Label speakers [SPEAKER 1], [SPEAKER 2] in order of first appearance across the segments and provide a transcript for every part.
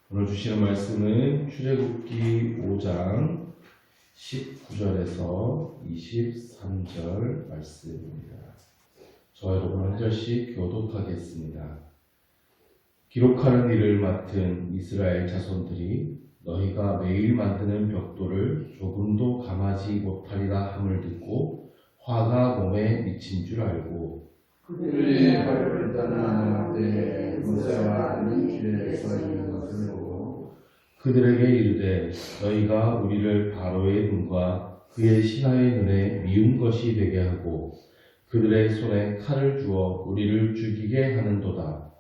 [SPEAKER 1] 오늘 주시는 말씀은 출애굽기 5장 19절에서 23절 말씀입니다. 저와 여러분 한 절씩 교독하겠습니다. 기록하는 일을 맡은 이스라엘 자손들이 너희가 매일 만드는 벽돌을 조금도 감하지 못하리라 함을 듣고 화가 몸에 미친 줄 알고
[SPEAKER 2] 그들이 발을 떠나는 때 모세와 눈길에 서 있는 것을 보고
[SPEAKER 1] 그들에게 이르되 너희가 우리를 바로의 눈과 그의 신하의 눈에 미운 것이 되게 하고 그들의 손에 칼을 주어 우리를 죽이게 하는도다.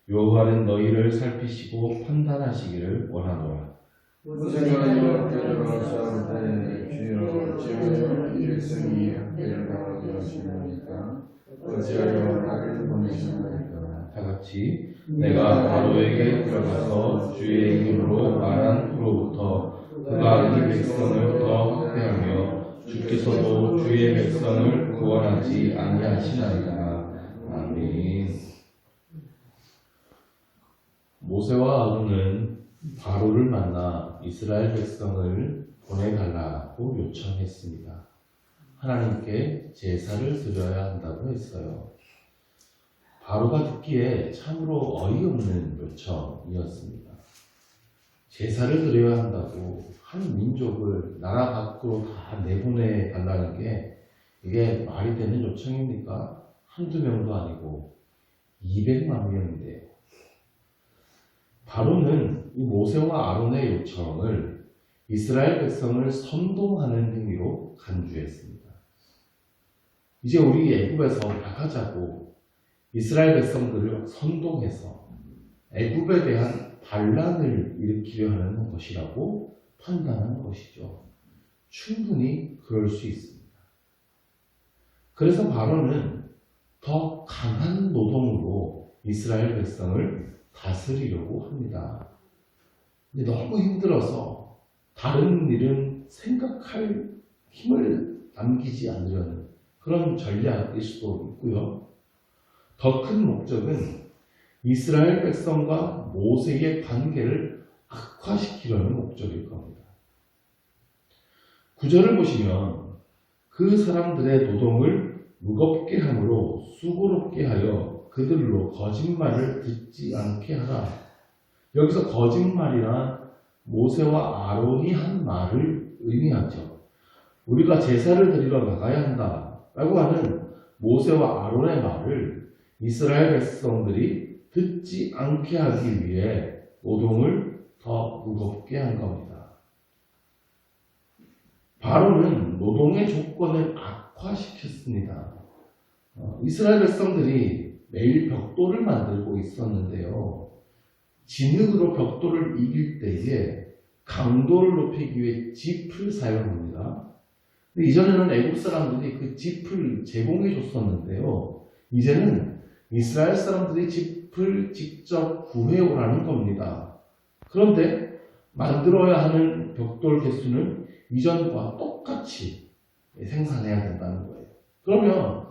[SPEAKER 1] 여호와는 너희를 살피시고 판단하시기를 원하노라.
[SPEAKER 2] 모세가 여호와께로 싸우되 주여 지금 이 백성이 학대를 당하게 하시나이까 어찌하여 나를 보내셨나이까.
[SPEAKER 1] 다같이 내가 바로에게 들어가서 주의 이름으로 말한 후로부터 그가 이 백성을 더 학대하며 주께서도 주의 백성을 구원하지 아니하시나이다. 아멘. 모세와 아론은 바로를 만나 이스라엘 백성을 보내달라고 요청했습니다. 하나님께 제사를 드려야 한다고 했어요. 바로가 듣기에 참으로 어이없는 요청이었습니다. 제사를 드려야 한다고 한 민족을 나라 밖으로 다 내보내 달라는 게 이게 말이 되는 요청입니까? 한두 명도 아니고 200만 명인데요. 바로는 이 모세와 아론의 요청을 이스라엘 백성을 선동하는 행위로 간주했습니다. 이제 우리 애굽에서 나가자고 이스라엘 백성들을 선동해서 애굽에 대한 반란을 일으키려 하는 것이라고 판단한 것이죠. 충분히 그럴 수 있습니다. 그래서 바로는 더 강한 노동으로 이스라엘 백성을 다스리려고 합니다. 근데 너무 힘들어서 다른 일은 생각할 힘을 남기지 않으려는 그런 전략일 수도 있고요. 더 큰 목적은 이스라엘 백성과 모세의 관계를 악화시키려는 목적일 겁니다. 9절을 보시면 그 사람들의 노동을 무겁게 함으로 수고롭게 하여 그들로 거짓말을 듣지 않게 하라. 여기서 거짓말이란 모세와 아론이 한 말을 의미하죠. 우리가 제사를 드리러 나가야 한다 라고 하는 모세와 아론의 말을 이스라엘 백성들이 듣지 않게 하기 위해 노동을 더 무겁게 한 겁니다. 바로는 노동의 조건을 악화시켰습니다. 이스라엘 백성들이 매일 벽돌을 만들고 있었는데요. 진흙으로 벽돌을 이길 때에 강도를 높이기 위해 짚을 사용합니다. 근데 이전에는 애국 사람들이 그 짚을 제공해 줬었는데요. 이제는 이스라엘 사람들이 짚을 직접 구해오라는 겁니다. 그런데 만들어야 하는 벽돌 개수는 이전과 똑같이 생산해야 된다는 거예요. 그러면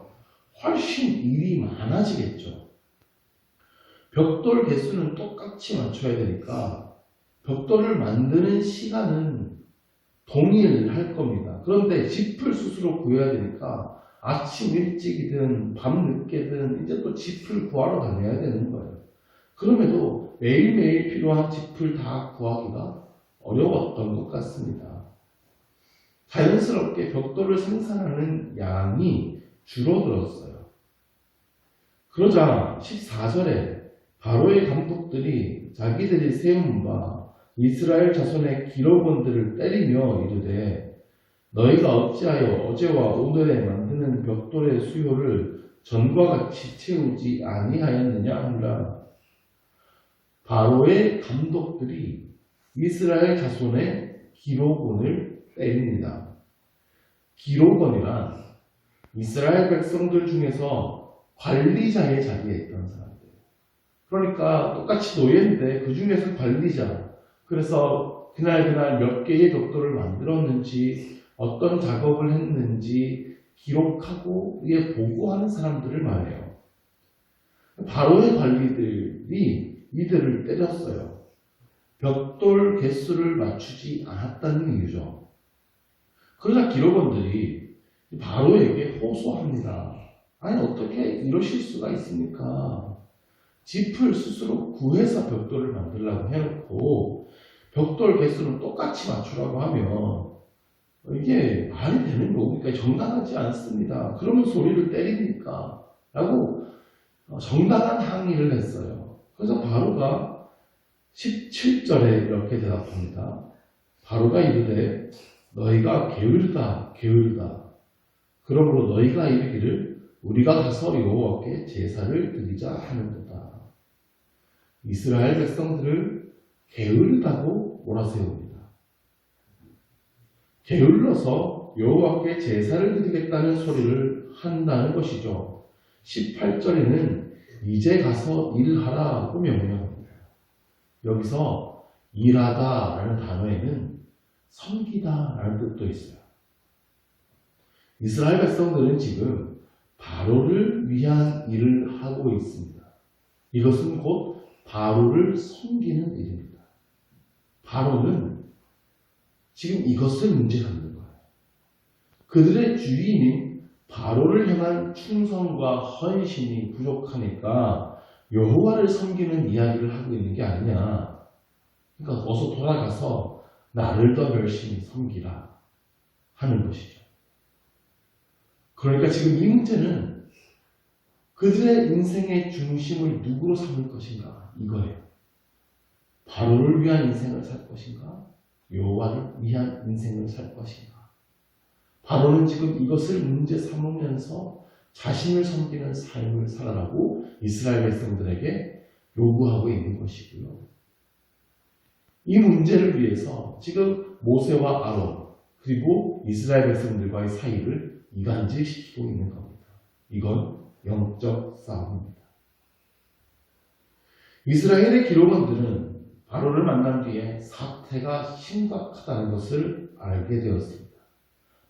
[SPEAKER 1] 훨씬 일이 많아지겠죠. 벽돌 개수는 똑같이 맞춰야 되니까 벽돌을 만드는 시간은 동일할 겁니다. 그런데 짚을 스스로 구해야 되니까 아침 일찍이든 밤 늦게든 이제 또 짚을 구하러 다녀야 되는 거예요. 그럼에도 매일매일 필요한 짚을 다 구하기가 어려웠던 것 같습니다. 자연스럽게 벽돌을 생산하는 양이 줄어들었어요. 그러자 14절에 바로의 감독들이 자기들이 세운 바 이스라엘 자손의 기록원들을 때리며 이르되 너희가 어찌하여 어제와 오늘에 만드는 벽돌의 수요를 전과 같이 채우지 아니하였느냐 하니라. 바로의 감독들이 이스라엘 자손의 기록원을 때립니다. 기록원이란 이스라엘 백성들 중에서 관리자의 자리에 있던 사람들. 그러니까 똑같이 노예인데 그 중에서 관리자. 그래서 그날 몇 개의 벽돌을 만들었는지 어떤 작업을 했는지 기록하고 위에 보고하는 사람들을 말해요. 바로의 관리들이 이들을 때렸어요. 벽돌 개수를 맞추지 않았다는 이유죠. 그러자 기록원들이 바로에게 호소합니다. 아니 어떻게 이러실 수가 있습니까? 짚을 스스로 구해서 벽돌을 만들라고 해놓고 벽돌 개수는 똑같이 맞추라고 하면 이게 말이 되는 거니까 정당하지 않습니다. 그러면 소리를 때립니까? 라고 정당한 항의를 했어요. 그래서 바로가 17절에 이렇게 대답합니다. 바로가 이르되 너희가 게으르다 게으르다. 그러므로 너희가 이르기를 우리가 가서 여호와께 제사를 드리자 하는도다. 이스라엘 백성들을 게으르다고 몰아세웁니다. 게을러서 여호와께 제사를 드리겠다는 소리를 한다는 것이죠. 18절에는 이제 가서 일하라고 명령합니다. 여기서 일하다라는 단어에는 섬기다라는 뜻도 있어요. 이스라엘 백성들은 지금 바로를 위한 일을 하고 있습니다. 이것은 곧 바로를 섬기는 일입니다. 바로는 지금 이것을 문제삼는 거예요. 그들의 주인인 바로를 향한 충성과 헌신이 부족하니까 여호와를 섬기는 이야기를 하고 있는 게 아니냐. 그러니까 어서 돌아가서 나를 더 열심히 섬기라 하는 것이죠. 그러니까 지금 이 문제는 그들의 인생의 중심을 누구로 삼을 것인가 이거예요. 바로를 위한 인생을 살 것인가? 여호와를 위한 인생을 살 것인가? 바로는 지금 이것을 문제 삼으면서 자신을 섬기는 삶을 살아라고 이스라엘 백성들에게 요구하고 있는 것이고요. 이 문제를 위해서 지금 모세와 아론 그리고 이스라엘 백성들과의 사이를 이간질시키고 있는 겁니다. 이건 영적 싸움입니다. 이스라엘의 기록원들은 바로를 만난 뒤에 사태가 심각하다는 것을 알게 되었습니다.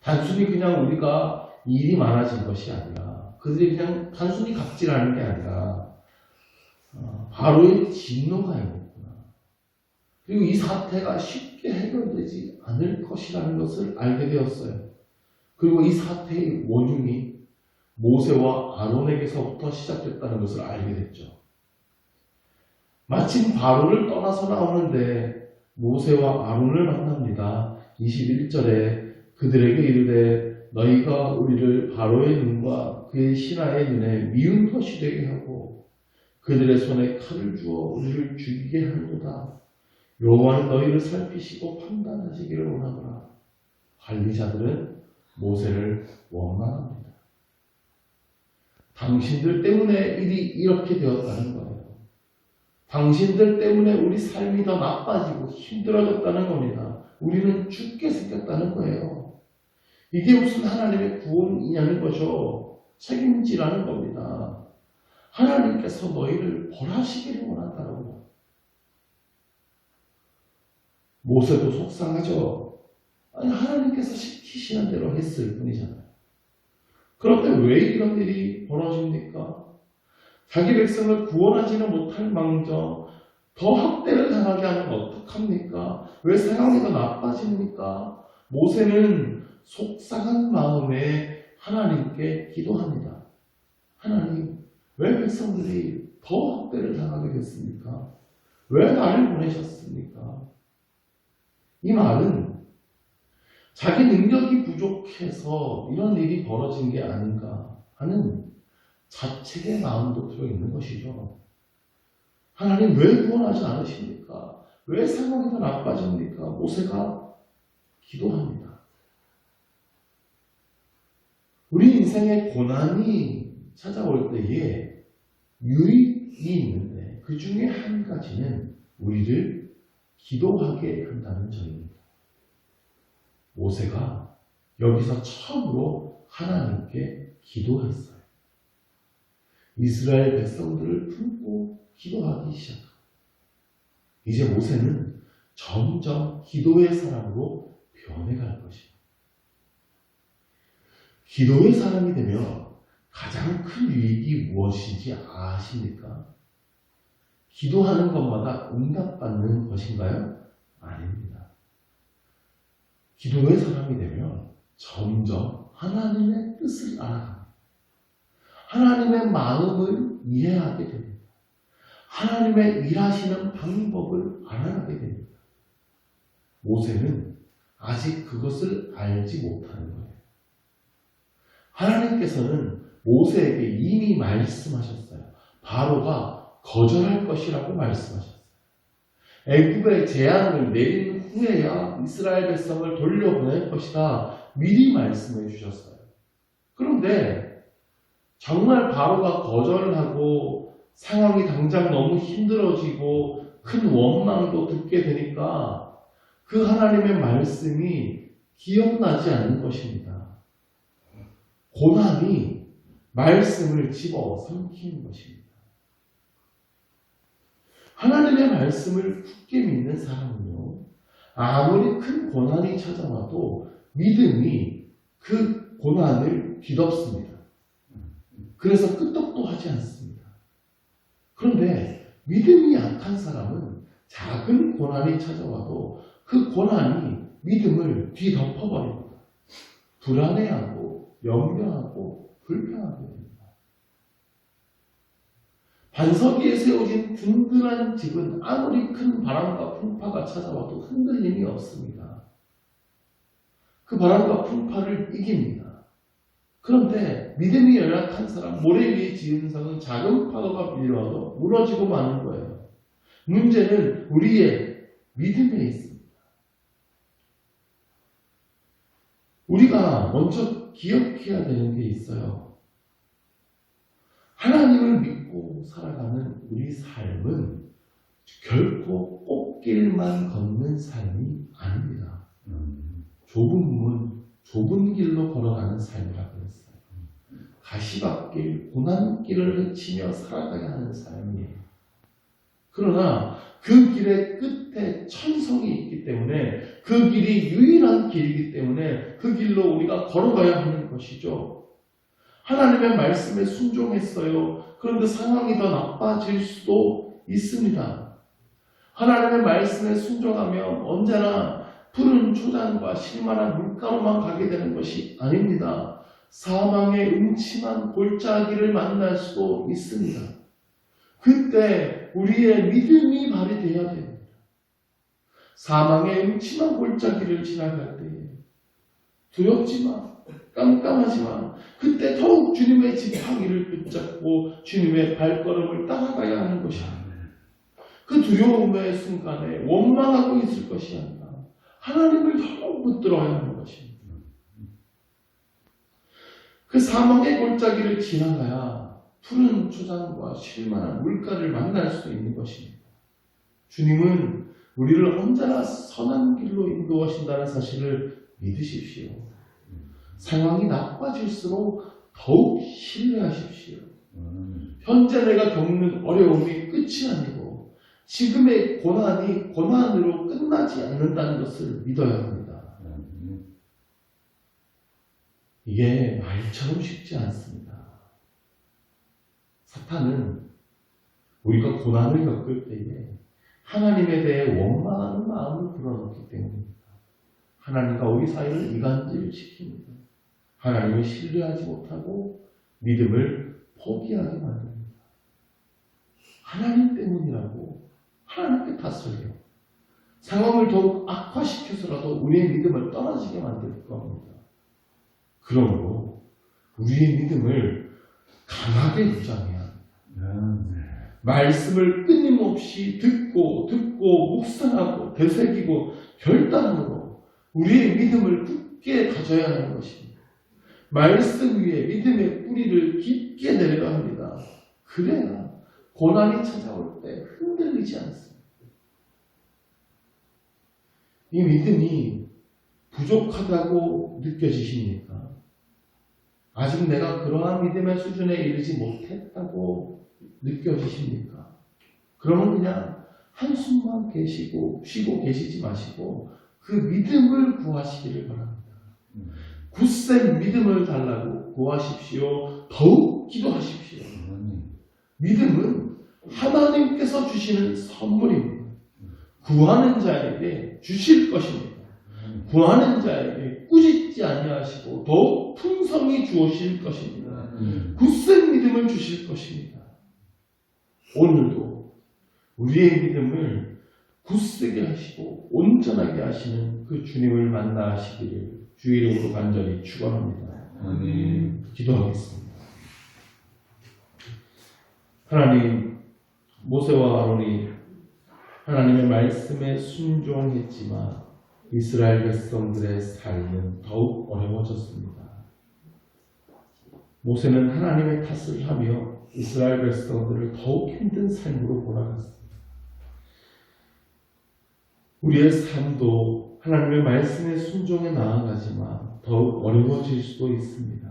[SPEAKER 1] 단순히 그냥 우리가 일이 많아진 것이 아니라 그들이 그냥 단순히 갑질하는 게 아니라 바로의 진노가 있구나. 그리고 이 사태가 쉽게 해결되지 않을 것이라는 것을 알게 되었어요. 그리고 이 사태의 원흉이 모세와 아론에게서부터 시작됐다는 것을 알게 됐죠. 마침 바로를 떠나서 나오는데 모세와 아론을 만납니다. 21절에 그들에게 이르되 너희가 우리를 바로의 눈과 그의 신하의 눈에 미운 것이 되게 하고 그들의 손에 칼을 주어 우리를 죽이게 하는도다. 여호와는 너희를 살피시고 판단하시기를 원하노라. 관리자들은 모세를 원망합니다. 당신들 때문에 일이 이렇게 되었다는 거예요. 당신들 때문에 우리 삶이 더 나빠지고 힘들어졌다는 겁니다. 우리는 죽게 생겼다는 거예요. 이게 무슨 하나님의 구원이냐는 거죠. 책임지라는 겁니다. 하나님께서 너희를 벌하시기를 원한다라고요. 모세도 속상하죠. 아니 하나님께서 시키시는 대로 했을 뿐이잖아요. 그런데 왜 이런 일이 벌어집니까? 자기 백성을 구원하지는 못할 망정 더 학대를 당하게 하면 어떡합니까? 왜 상황이 더 나빠집니까? 모세는 속상한 마음에 하나님께 기도합니다. 하나님, 왜 백성들이 더 학대를 당하게 됐습니까? 왜 나를 보내셨습니까? 이 말은 자기 능력이 부족해서 이런 일이 벌어진 게 아닌가 하는 자책의 마음도 들어있는 것이죠. 하나님 왜 구원하지 않으십니까? 왜 상황이 더 나빠집니까? 모세가 기도합니다. 우리 인생에 고난이 찾아올 때에 유익이 있는데 그 중에 한 가지는 우리를 기도하게 한다는 점입니다. 모세가 여기서 처음으로 하나님께 기도했어요. 이스라엘 백성들을 품고 기도하기 시작합니다. 이제 모세는 점점 기도의 사람으로 변해갈 것입니다. 기도의 사람이 되면 가장 큰 유익이 무엇인지 아십니까? 기도하는 것마다 응답받는 것인가요? 아닙니다. 기도의 사람이 되면 점점 하나님의 뜻을 알아갑니다. 하나님의 마음을 이해하게 됩니다. 하나님의 일하시는 방법을 알아가게 됩니다. 모세는 아직 그것을 알지 못하는 거예요. 하나님께서는 모세에게 이미 말씀하셨어요. 바로가 거절할 것이라고 말씀하셨어요. 애굽의 재앙을 내린 후에야 이스라엘 백성을 돌려보낼 것이다. 미리 말씀해 주셨어요. 그런데 정말 바로가 거절을 하고 상황이 당장 너무 힘들어지고 큰 원망도 듣게 되니까 그 하나님의 말씀이 기억나지 않는 것입니다. 고난이 말씀을 집어 삼키는 것입니다. 하나님의 말씀을 굳게 믿는 사람은요, 아무리 큰 고난이 찾아와도 믿음이 그 고난을 뒤덮습니다. 그래서 끄떡도 하지 않습니다. 그런데 믿음이 약한 사람은 작은 고난이 찾아와도 그 고난이 믿음을 뒤덮어버립니다. 불안해하고 염려하고 불평하게 됩니다. 반석 위에 세워진 든든한 집은 아무리 큰 바람과 풍파가 찾아와도 흔들림이 없습니다. 그 바람과 풍파를 이깁니다. 그런데 믿음이 연약한 사람, 모래 위에 지은 성은 작은 파도가 밀려와도 무너지고 마는 거예요. 문제는 우리의 믿음에 있습니다. 우리가 먼저 기억해야 되는 게 있어요. 하나님을 믿고 살아가는 우리 삶은 결코 꽃길만 걷는 삶이 아닙니다. 좁은 문, 좁은 길로 걸어가는 삶이라고 했어요. 가시밭길, 고난길을 헤치며 살아가야 하는 삶이에요. 그러나 그 길의 끝에 천성이 있기 때문에 그 길이 유일한 길이기 때문에 그 길로 우리가 걸어가야 하는 것이죠. 하나님의 말씀에 순종했어요. 그런데 상황이 더 나빠질 수도 있습니다. 하나님의 말씀에 순종하면 언제나 푸른 초장과 실만한 물가로만 가게 되는 것이 아닙니다. 사망의 음침한 골짜기를 만날 수도 있습니다. 그때 우리의 믿음이 발휘되어야 됩니다. 사망의 음침한 골짜기를 지나갈 때에 두렵지만 깜깜하지만 그때 더욱 주님의 지팡이를 붙잡고 주님의 발걸음을 따라가야 하는 것입니다. 그 두려움의 순간에 원망하고 있을 것이 아니라 하나님을 더욱 붙들어야 하는 것입니다. 그 사망의 골짜기를 지나가야 푸른 초장과 쉴만한 물가를 만날 수 있는 것입니다. 주님은 우리를 언제나 선한 길로 인도하신다는 사실을 믿으십시오. 상황이 나빠질수록 더욱 신뢰하십시오. 현재 내가 겪는 어려움이 끝이 아니고 지금의 고난이 고난으로 끝나지 않는다는 것을 믿어야 합니다. 이게 말처럼 쉽지 않습니다. 사탄은 우리가 고난을 겪을 때에 하나님에 대해 원망하는 마음을 불어넣기 때문입니다. 하나님과 우리 사이를 이간질시킵니다. 하나님을 신뢰하지 못하고 믿음을 포기하게 만듭니다. 하나님 때문이라고 하나님께 탓을 해요. 상황을 더욱 악화시켜서라도 우리의 믿음을 떨어지게 만들 겁니다. 그러므로 우리의 믿음을 강하게 유지해야 합니다. 말씀을 끊임없이 듣고 묵상하고 되새기고 결단으로 우리의 믿음을 굳게 가져야 하는 것입니다. 말씀 위에 믿음의 뿌리를 깊게 내려야 합니다. 그래야 고난이 찾아올 때 흔들리지 않습니다. 이 믿음이 부족하다고 느껴지십니까? 아직 내가 그러한 믿음의 수준에 이르지 못했다고 느껴지십니까? 그러면 그냥 한숨만 쉬고 계시지 마시고 그 믿음을 구하시기를 바랍니다. 굳센 믿음을 달라고 구하십시오. 더욱 기도하십시오. 믿음은 하나님께서 주시는 선물입니다. 구하는 자에게 주실 것입니다. 구하는 자에게 꾸짖지 아니하시고 더욱 풍성히 주실 것입니다. 굳센 믿음을 주실 것입니다. 오늘도 우리의 믿음을 굳세게 하시고 온전하게 하시는 그 주님을 만나 하시기를 주의 이름으로 간절히 축원합니다. 기도하겠습니다. 하나님, 모세와 아론이 하나님의 말씀에 순종했지만 이스라엘 백성들의 삶은 더욱 어려워졌습니다. 모세는 하나님의 탓을 하며 이스라엘 백성들을 더욱 힘든 삶으로 몰아갔습니다. 우리의 삶도 하나님의 말씀에 순종해 나아가지만 더욱 어려워질 수도 있습니다.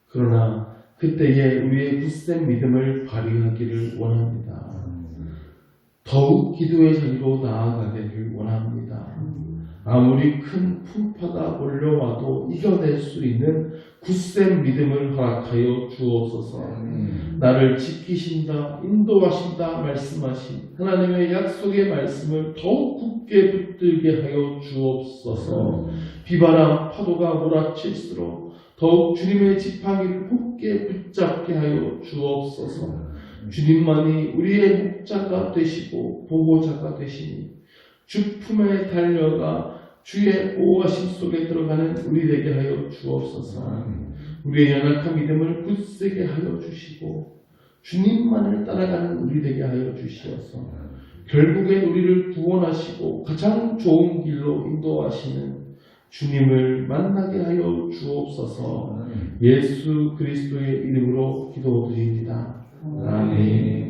[SPEAKER 1] 그러나 그때에 우리의 굳센 믿음을 발휘하기를 원합니다. 더욱 기도의 자리로 나아가기를 원합니다. 아무리 큰 풍파가 몰려와도 이겨낼 수 있는 굳센 믿음을 허락하여 주옵소서. 나를 지키신다, 인도하신다 말씀하신 하나님의 약속의 말씀을 더욱 굳게 붙들게 하여 주옵소서. 비바람 파도가 몰아칠수록 더욱 주님의 지팡이를 굳게 붙잡게 하여 주옵소서. 주님만이 우리의 목자가 되시고 보호자가 되시니 주 품에 달려가 주의 보호하심 속에 들어가는 우리 되게 하여 주옵소서. 우리의 연약한 믿음을 굳세게 하여 주시고 주님만을 따라가는 우리 되게 하여 주시옵소서. 결국엔 우리를 구원하시고 가장 좋은 길로 인도하시는 주님을 만나게 하여 주옵소서. 예수 그리스도의 이름으로 기도드립니다. 아멘.